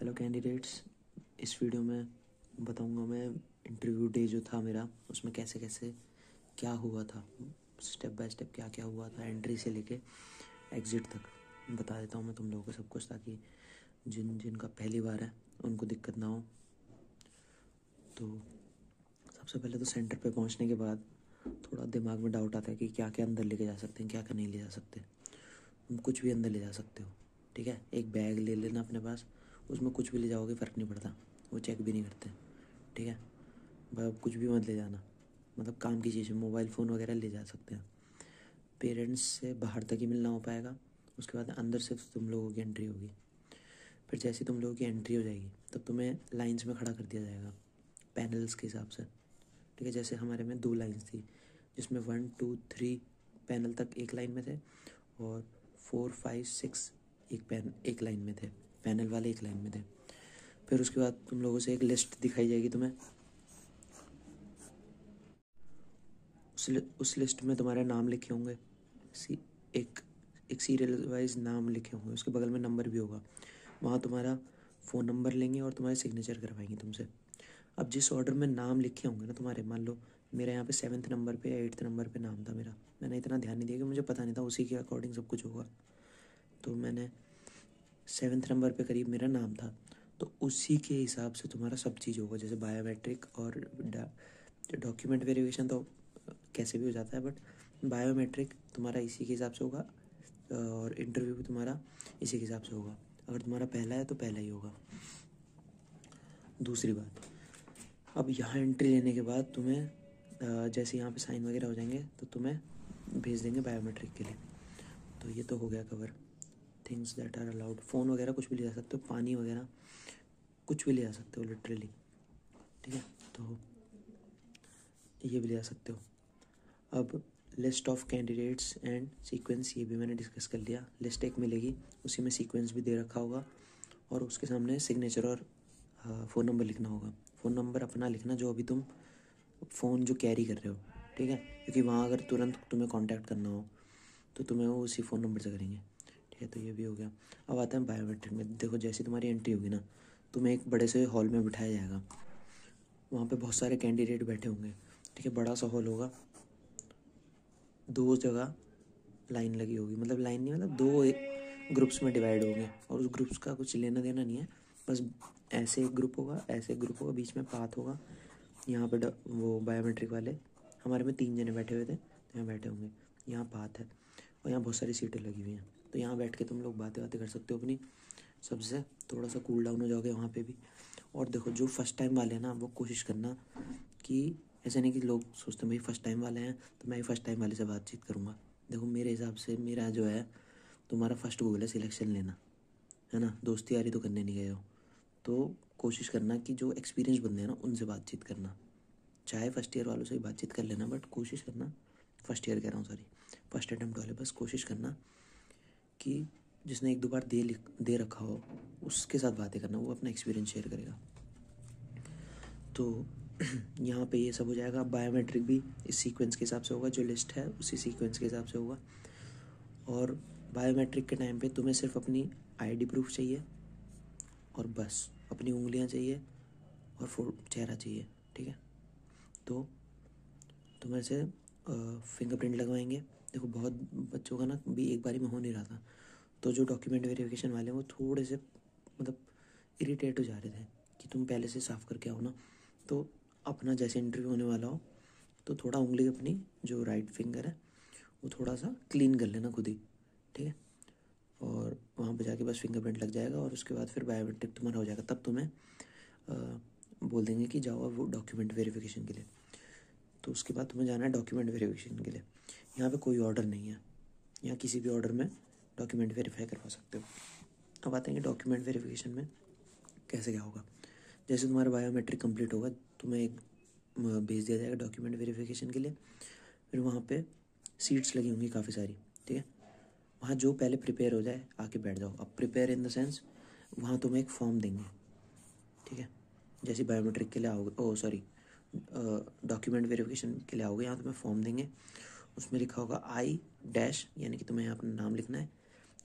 Hello candidates, इस video में बताऊंगा मैं इंटरव्यू डे जो था मेरा, उसमें कैसे कैसे क्या हुआ था, स्टेप बाय स्टेप क्या क्या हुआ था, एंट्री से लेके एग्ज़िट तक बता देता हूँ मैं तुम लोगों को सब कुछ, ताकि जिनका पहली बार है उनको दिक्कत ना हो। तो सबसे पहले तो सेंटर पे पहुँचने के बाद थोड़ा दिमाग में डाउट आता है कि क्या क्या अंदर लेके जा सकते हैं, क्या क्या नहीं ले जा सकते। तुम कुछ भी अंदर ले जा सकते हो, ठीक है। एक बैग ले लेना अपने पास, उसमें कुछ भी ले जाओगे फ़र्क नहीं पड़ता, वो चेक भी नहीं करते, ठीक है। कुछ भी मत ले जाना, मतलब काम की चीज़ें, मोबाइल फ़ोन वगैरह ले जा सकते हैं। पेरेंट्स से बाहर तक ही मिलना हो पाएगा, उसके बाद अंदर सिर्फ तुम लोगों की एंट्री होगी। फिर जैसे तुम लोगों की एंट्री हो जाएगी तब तुम्हें लाइंस में खड़ा कर दिया जाएगा पैनल्स के हिसाब से, ठीक है। जैसे हमारे में 2 लाइंस थी, जिसमें 1 2 3 पैनल तक एक लाइन में थे, और 4 5 6 एक लाइन में थे, पैनल वाले एक लाइन में थे। फिर उसके बाद तुम लोगों से एक लिस्ट दिखाई जाएगी तुम्हें, उस लिस्ट में तुम्हारे नाम लिखे होंगे, एक एक सीरियल वाइज नाम लिखे होंगे, उसके बगल में नंबर भी होगा। वहाँ तुम्हारा फ़ोन नंबर लेंगे और तुम्हारे सिग्नेचर करवाएंगे तुमसे। अब जिस ऑर्डर में नाम लिखे होंगे ना तुम्हारे, मान लो मेरे यहाँ पे 7th नंबर पे या 8th नंबर पे नाम था मेरा, मैंने इतना ध्यान नहीं दिया कि मुझे पता नहीं था, उसी के अकॉर्डिंग सब कुछ होगा। तो मैंने 7th नंबर पे करीब मेरा नाम था, तो उसी के हिसाब से तुम्हारा सब चीज़ होगा। जैसे बायोमेट्रिक और डॉक्यूमेंट वेरिफिकेशन तो कैसे भी हो जाता है, बट बायोमेट्रिक तुम्हारा इसी के हिसाब से होगा, और इंटरव्यू भी तुम्हारा इसी के हिसाब से होगा। अगर तुम्हारा पहला है तो पहला ही होगा। दूसरी बात, अब यहाँ एंट्री लेने के बाद तुम्हें जैसे यहाँ पे साइन वगैरह हो जाएंगे तो तुम्हें भेज देंगे बायोमेट्रिक के लिए। तो ये तो हो गया cover, things that are allowed. Phone वगैरह कुछ भी ले जा सकते हो, पानी वगैरह कुछ भी ले जा सकते हो लिटरली, ठीक है। तो ये भी ले जा सकते हो। अब list of candidates and sequence, ये भी मैंने डिस्कस कर लिया। लिस्ट एक मिलेगी, उसी में सीक्वेंस भी दे रखा होगा, और उसके सामने सिग्नेचर और फ़ोन नंबर लिखना होगा। फ़ोन नंबर अपना लिखना जो अभी तुम फ़ोन जो कैरी कर रहे हो, ठीक है, क्योंकि वहाँ अगर तुरंत तुम्हें कांटेक्ट करना हो तो तुम्हें वो उसी फ़ोन नंबर से करेंगे, ठीक है। तो ये भी हो गया। अब आता है बायोमेट्रिक में। देखो जैसे तुम्हारी एंट्री होगी ना, तुम्हें एक बड़े से हॉल में बिठाया जाएगा, वहाँ पे बहुत सारे कैंडिडेट बैठे होंगे, ठीक है। बड़ा सा हॉल होगा, 2 जगह लाइन लगी होगी, मतलब लाइन नहीं, मतलब 2 ग्रुप्स में डिवाइड होंगे, और उस ग्रुप्स का कुछ लेना देना नहीं है, बस ऐसे एक ग्रुप होगा, ऐसे एक ग्रुप होगा, बीच में पाथ होगा। यहाँ पे वो बायोमेट्रिक वाले, हमारे में 3 जने बैठे हुए थे, तो यहाँ बैठे होंगे, यहाँ पाथ है, और यहाँ बहुत सारी सीटें लगी हुई हैं। तो यहाँ बैठ के तुम लोग बातें बातें कर सकते हो अपनी, सबसे थोड़ा सा कूल डाउन हो जाओगे वहाँ पे भी। और देखो जो फर्स्ट टाइम वाले हैं ना, वो कोशिश करना कि ऐसे नहीं कि लोग सोचते हैं भाई फर्स्ट टाइम वाले हैं तो मैं ही फर्स्ट टाइम वाले से बातचीत करूँगा। देखो मेरे हिसाब से मेरा जो है, तुम्हारा फर्स्ट गोल है सिलेक्शन लेना, है ना, दोस्ती यारी तो करने नहीं गए हो। तो कोशिश करना कि जो एक्सपीरियंस बंदे हैं ना उनसे बातचीत करना, चाहे फर्स्ट ईयर वालों से ही बातचीत कर लेना, बट कोशिश करना, फर्स्ट ईयर कह रहा हूँ सॉरी, फर्स्ट अटैम्प्ट वाले, बस कोशिश करना कि जिसने 1-2 बार दे रखा हो उसके साथ बातें करना, वो अपना एक्सपीरियंस शेयर करेगा। तो यहाँ पे ये सब हो जाएगा। बायोमेट्रिक भी इस सीक्वेंस के हिसाब से होगा, जो लिस्ट है उसी सीक्वेंस के हिसाब से होगा। और बायोमेट्रिक के टाइम पे तुम्हें सिर्फ अपनी आईडी प्रूफ चाहिए, और बस अपनी उंगलियाँ चाहिए और चेहरा चाहिए, ठीक है। तो तुम्हें से फिंगरप्रिंट लगवाएंगे। देखो बहुत बच्चों का ना भी एक बारी में हो नहीं रहा था, तो जो डॉक्यूमेंट वेरिफिकेशन वाले हैं वो थोड़े से मतलब इरिटेट हो जा रहे थे कि तुम पहले से साफ़ करके आओ ना। तो अपना जैसे इंटरव्यू होने वाला हो तो थोड़ा उंगली अपनी जो राइट फिंगर है वो थोड़ा सा क्लीन कर लेना खुद ही, ठीक है। और वहाँ पे जाके बस फिंगरप्रिंट लग जाएगा, और उसके बाद फिर बायोमेट्रिक तुम्हारा हो जाएगा। तब तुम्हें बोल देंगे कि जाओ अब वो डॉक्यूमेंट वेरिफिकेशन के लिए। तो उसके बाद तुम्हें जाना है डॉक्यूमेंट वेरिफिकेशन के लिए। यहाँ पे कोई ऑर्डर नहीं है, यहाँ किसी भी ऑर्डर में डॉक्यूमेंट वेरीफाई करवा सकते हो। अब आते हैं कि डॉक्यूमेंट वेरिफिकेशन में कैसे क्या होगा। जैसे तुम्हारा बायोमेट्रिक कंप्लीट होगा, तुम्हें एक भेज दिया जाएगा डॉक्यूमेंट वेरिफिकेशन के लिए। फिर वहाँ पे सीट्स लगी होंगी काफ़ी सारी, ठीक है। वहाँ जो पहले प्रिपेयर हो जाए आके बैठ जाओ। अब प्रिपेयर इन द सेंस, वहाँ तुम्हें एक फॉर्म देंगे, ठीक है। जैसे बायोमेट्रिक के लिए आओगे, डॉक्यूमेंट वेरिफिकेशन के लिए आओगे, यहाँ तुम्हें फॉर्म देंगे, उसमें लिखा होगा I डैश, यानी कि तुम्हें यहाँ अपना नाम लिखना है,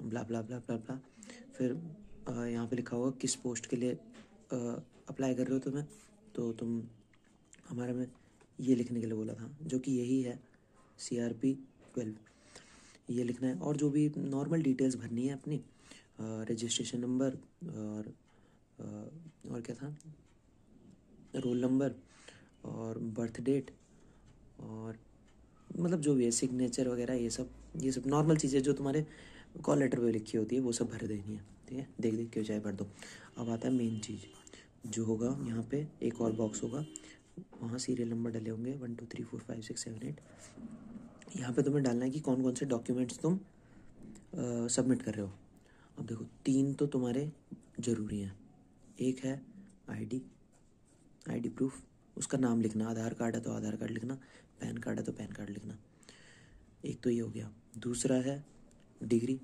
ब्ला ब्ला ब्ला ब्ला ब्ला। फिर यहाँ पे लिखा होगा किस पोस्ट के लिए अप्लाई कर रहे हो तुम्हें, तो तुम हमारे में ये लिखने के लिए बोला था, जो कि यही है CRP-12, ये लिखना है। और जो भी नॉर्मल डिटेल्स भरनी है अपनी, रजिस्ट्रेशन नंबर और क्या था, रोल नंबर और बर्थ डेट, और मतलब जो भी है सिग्नेचर वगैरह, ये सब नॉर्मल चीज़ें जो तुम्हारे कॉल लेटर पे लिखी होती है वो सब भर देनी है, ठीक है। देख देख के चाहे भर दो। अब आता है मेन चीज़ जो होगा, यहाँ पे एक और बॉक्स होगा, वहाँ सीरियल नंबर डले होंगे 1 2 3 4 5 6 7 8। यहाँ पे तुम्हें डालना है कि कौन कौन से डॉक्यूमेंट्स तुम सबमिट कर रहे हो। अब देखो 3 तो तुम्हारे ज़रूरी हैं। एक है आईडी प्रूफ, उसका नाम लिखना, आधार कार्ड है तो आधार कार्ड लिखना, पैन कार्ड है तो पैन कार्ड लिखना। एक तो ये हो गया। दूसरा है डिग्री,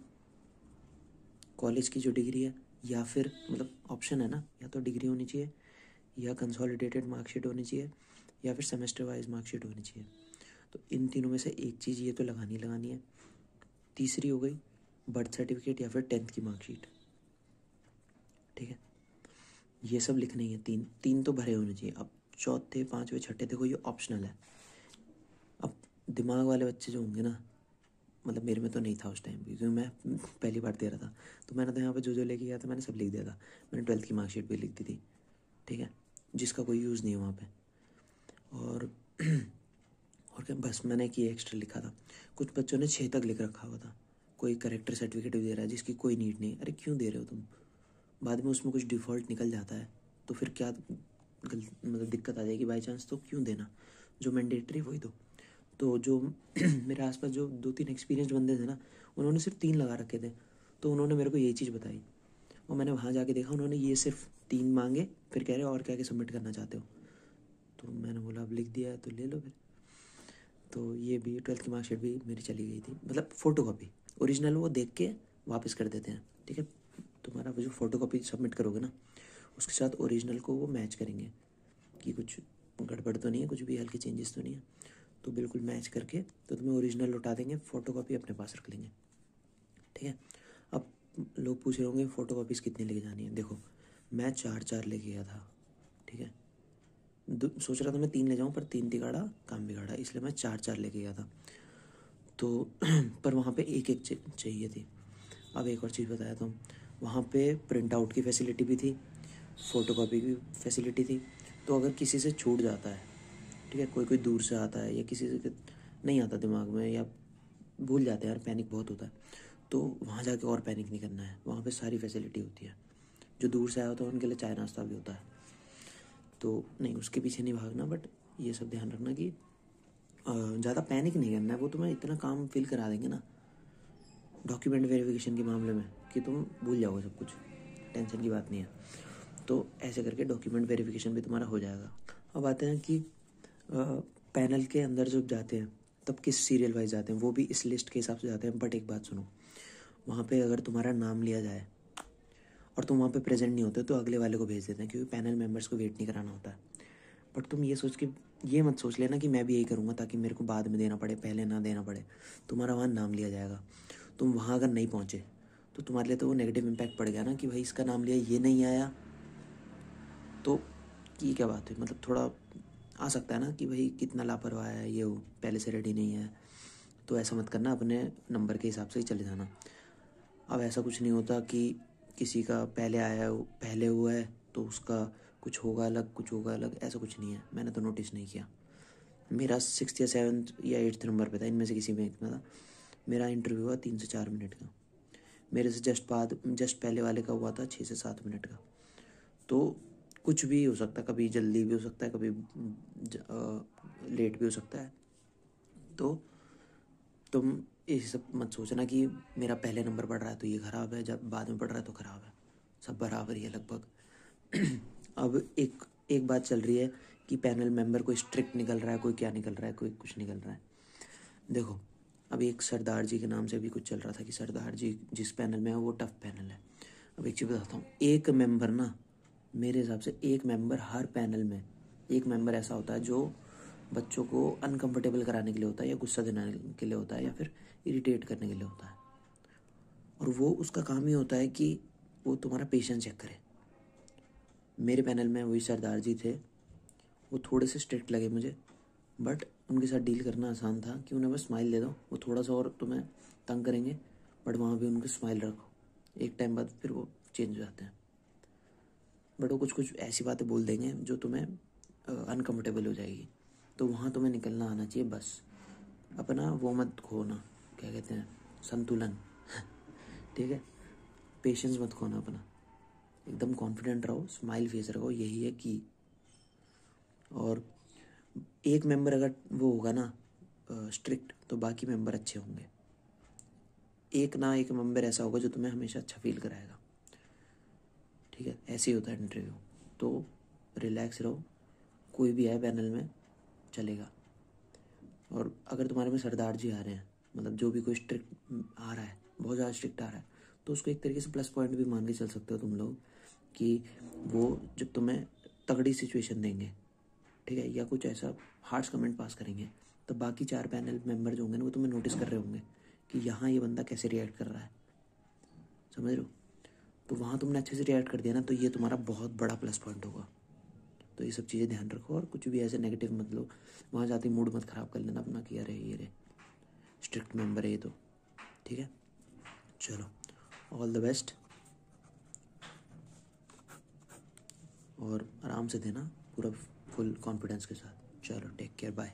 कॉलेज की जो डिग्री है, या फिर मतलब ऑप्शन है ना, या तो डिग्री होनी चाहिए, या कंसोलिडेटेड मार्कशीट होनी चाहिए, या फिर सेमेस्टर वाइज मार्कशीट होनी चाहिए। तो इन तीनों में से एक चीज़ ये तो लगानी है। तीसरी हो गई बर्थ सर्टिफिकेट या फिर 10th की मार्कशीट, ठीक है। ये सब लिखने ही है। तीन तो भरे होने चाहिए। अब चौथे पाँचवें छठे देखो ये ऑप्शनल है। अब दिमाग वाले बच्चे जो होंगे ना, मतलब मेरे में तो नहीं था उस टाइम, क्योंकि मैं पहली बार दे रहा था, तो मैंने तो यहाँ पे जो लेके गया था मैंने सब लिख दिया था। मैंने 12th की मार्कशीट भी लिख दी थी, ठीक है, जिसका कोई यूज़ नहीं है वहाँ पे। और क्या, बस मैंने कि एक्स्ट्रा लिखा था। कुछ बच्चों ने 6 तक लिख रखा हुआ था। कोई करेक्टर सर्टिफिकेट भी दे रहा है जिसकी कोई नीड नहीं। अरे क्यों दे रहे हो तुम, बाद में उसमें कुछ डिफ़ॉल्ट निकल जाता है तो फिर क्या मतलब दिक्कत आ जाएगी बाई चांस, तो क्यों देना। जो मैंडेटरी वही दो। तो जो मेरे आसपास जो 2-3 एक्सपीरियंस्ड बंदे थे ना, उन्होंने सिर्फ 3 लगा रखे थे, तो उन्होंने मेरे को यही चीज़ बताई। और मैंने वहाँ जाके देखा उन्होंने ये सिर्फ 3 मांगे, फिर कह रहे और क्या क्या सबमिट करना चाहते हो। तो मैंने बोला अब लिख दिया है तो ले लो फिर। तो ये भी 12th की मार्कशीट भी मेरी चली गई थी, मतलब फ़ोटो कॉपी। ओरिजिनल वो देख के वापस कर देते हैं, ठीक है। तुम्हारा वो जो फ़ोटो कॉपी सबमिट करोगे ना, उसके साथ ओरिजिनल को वो मैच करेंगे कि कुछ गड़बड़ तो नहीं है, कुछ भी हल्के चेंजेस तो नहीं है। तो बिल्कुल मैच करके तो तुम्हें ओरिजिनल लौटा देंगे, फ़ोटो कॉपी अपने पास रख लेंगे, ठीक है। अब लोग पूछ रहे होंगे फ़ोटो कॉपीज़ कितनी लेके जानी है। देखो मैं 4 लेके गया था, ठीक है। सोच रहा था मैं 3 ले जाऊँ, पर 3 तिगाड़ा काम बिगाड़ा, इसलिए मैं 4 लेके गया था। तो पर वहाँ पे एक चाहिए थी। अब एक और चीज़ बताया तो, वहाँ पे प्रिंट आउट की फैसिलिटी भी थी, फ़ोटो कॉपी की फैसिलिटी थी। तो अगर किसी से छूट जाता है, ठीक है, कोई दूर से आता है या किसी से नहीं आता दिमाग में, या भूल जाते हैं यार, पैनिक बहुत होता है, तो वहाँ जाके और पैनिक नहीं करना है। वहाँ पे सारी फैसिलिटी होती है। जो दूर से आया होता है उनके लिए चाय नाश्ता भी होता है, तो नहीं उसके पीछे नहीं भागना। बट ये सब ध्यान रखना कि ज़्यादा पैनिक नहीं करना है। वो तुम्हें इतना काम फिल करा देंगे ना डॉक्यूमेंट वेरिफिकेशन के मामले में कि तुम भूल जाओगे सब कुछ, टेंशन की बात नहीं है। तो ऐसे करके डॉक्यूमेंट वेरिफिकेशन भी तुम्हारा हो जाएगा। अब आते हैं कि पैनल के अंदर जब जाते हैं तब किस सीरियल वाइज जाते हैं, वो भी इस लिस्ट के हिसाब से जाते हैं। बट एक बात सुनो, वहाँ पे अगर तुम्हारा नाम लिया जाए और तुम वहाँ पे प्रेजेंट नहीं होते तो अगले वाले को भेज देते हैं, क्योंकि पैनल मेंबर्स को वेट नहीं कराना होता है। बट तुम ये मत सोच लेना कि मैं भी यही करूँगा ताकि मेरे को बाद में देना पड़े, पहले ना देना पड़े। तुम्हारा वहाँ नाम लिया जाएगा, तुम वहाँ अगर नहीं पहुँचे तो तुम्हारे लिए तो वो नेगेटिव इम्पैक्ट पड़ गया ना, कि भाई इसका नाम लिया ये नहीं आया, तो ये क्या बात है। मतलब थोड़ा आ सकता है ना कि भाई कितना लापरवाह है ये, वो पहले से रेडी नहीं है। तो ऐसा मत करना, अपने नंबर के हिसाब से ही चले जाना। अब ऐसा कुछ नहीं होता कि किसी का पहले आया है, पहले हुआ है तो उसका कुछ होगा अलग, कुछ होगा अलग, ऐसा कुछ नहीं है। मैंने तो नोटिस नहीं किया। मेरा 6th या 7th या 8th नंबर पे था, इनमें से किसी में एक में था। मेरा इंटरव्यू हुआ 3 से 4 मिनट का, मेरे से जस्ट पहले वाले का हुआ था 6 से 7 मिनट का। तो कुछ भी हो सकता है, कभी जल्दी भी हो सकता है, कभी लेट भी हो सकता है। तो तुम ये सब मत सोचना कि मेरा पहले नंबर पड़ रहा है तो ये ख़राब है, जब बाद में पड़ रहा है तो ख़राब है। सब बराबर ही है लगभग। अब एक बात चल रही है कि पैनल मेंबर कोई स्ट्रिक्ट निकल रहा है, कोई क्या निकल रहा है, कोई कुछ निकल रहा है। देखो अब एक सरदार जी के नाम से भी कुछ चल रहा था कि सरदार जी जिस पैनल में है वो टफ पैनल है। अब एक चीज़ बताता हूँ, एक मेंबर ना, मेरे हिसाब से एक मेंबर हर पैनल में, एक मेंबर ऐसा होता है जो बच्चों को अनकंफर्टेबल कराने के लिए होता है, या गुस्सा दिलाने के लिए होता है, या फिर इरिटेट करने के लिए होता है। और वो उसका काम ही होता है कि वो तुम्हारा पेशेंस चेक करे। मेरे पैनल में वही सरदार जी थे, वो थोड़े से स्ट्रिक्ट लगे मुझे, बट उनके साथ डील करना आसान था कि उन्हें बस स्माइल दे दो। वो थोड़ा सा और तुम्हें तंग करेंगे, बट वहाँ भी उनको स्माइल रखो, एक टाइम बाद फिर वो चेंज हो जाते हैं। बट वो कुछ कुछ ऐसी बातें बोल देंगे जो तुम्हें अनकम्फर्टेबल हो जाएगी, तो वहाँ तुम्हें निकलना आना चाहिए बस। अपना वो मत खोना, क्या कहते हैं, संतुलन। ठीक है, पेशेंस मत खोना अपना, एकदम कॉन्फिडेंट रहो, स्माइल फेस रखो, यही है की। और एक मेंबर अगर वो होगा ना स्ट्रिक्ट, तो बाकी मेंबर अच्छे होंगे। एक ना एक मेंबर ऐसा होगा जो तुम्हें हमेशा अच्छा फील कराएगा। ठीक है, ऐसे ही होता है इंटरव्यू। तो रिलैक्स रहो, कोई भी है पैनल में चलेगा। और अगर तुम्हारे में सरदार जी आ रहे हैं, मतलब जो भी कोई स्ट्रिक्ट आ रहा है, बहुत ज़्यादा स्ट्रिक्ट आ रहा है, तो उसको एक तरीके से प्लस पॉइंट भी मान के चल सकते हो तुम लोग, कि वो जब तुम्हें तगड़ी सिचुएशन देंगे, ठीक है, या कुछ ऐसा हार्श कमेंट पास करेंगे, तो बाकी 4 पैनल मेंबर जो होंगे ना, वो तुम्हें नोटिस कर रहे होंगे कि यहाँ ये बंदा कैसे रिएक्ट कर रहा है, समझ रहे हो। तो वहाँ तुमने अच्छे से रिएक्ट कर दिया ना, तो ये तुम्हारा बहुत बड़ा प्लस पॉइंट होगा। तो ये सब चीज़ें ध्यान रखो, और कुछ भी ऐसे नेगेटिव मत लो। वहाँ जाते ही मूड मत ख़राब कर लेना अपना कि अरे ये रे स्ट्रिक्ट मेंबर है ये तो। ठीक है, चलो, ऑल द बेस्ट, और आराम से देना पूरा फुल कॉन्फिडेंस के साथ। चलो, टेक केयर, बाय।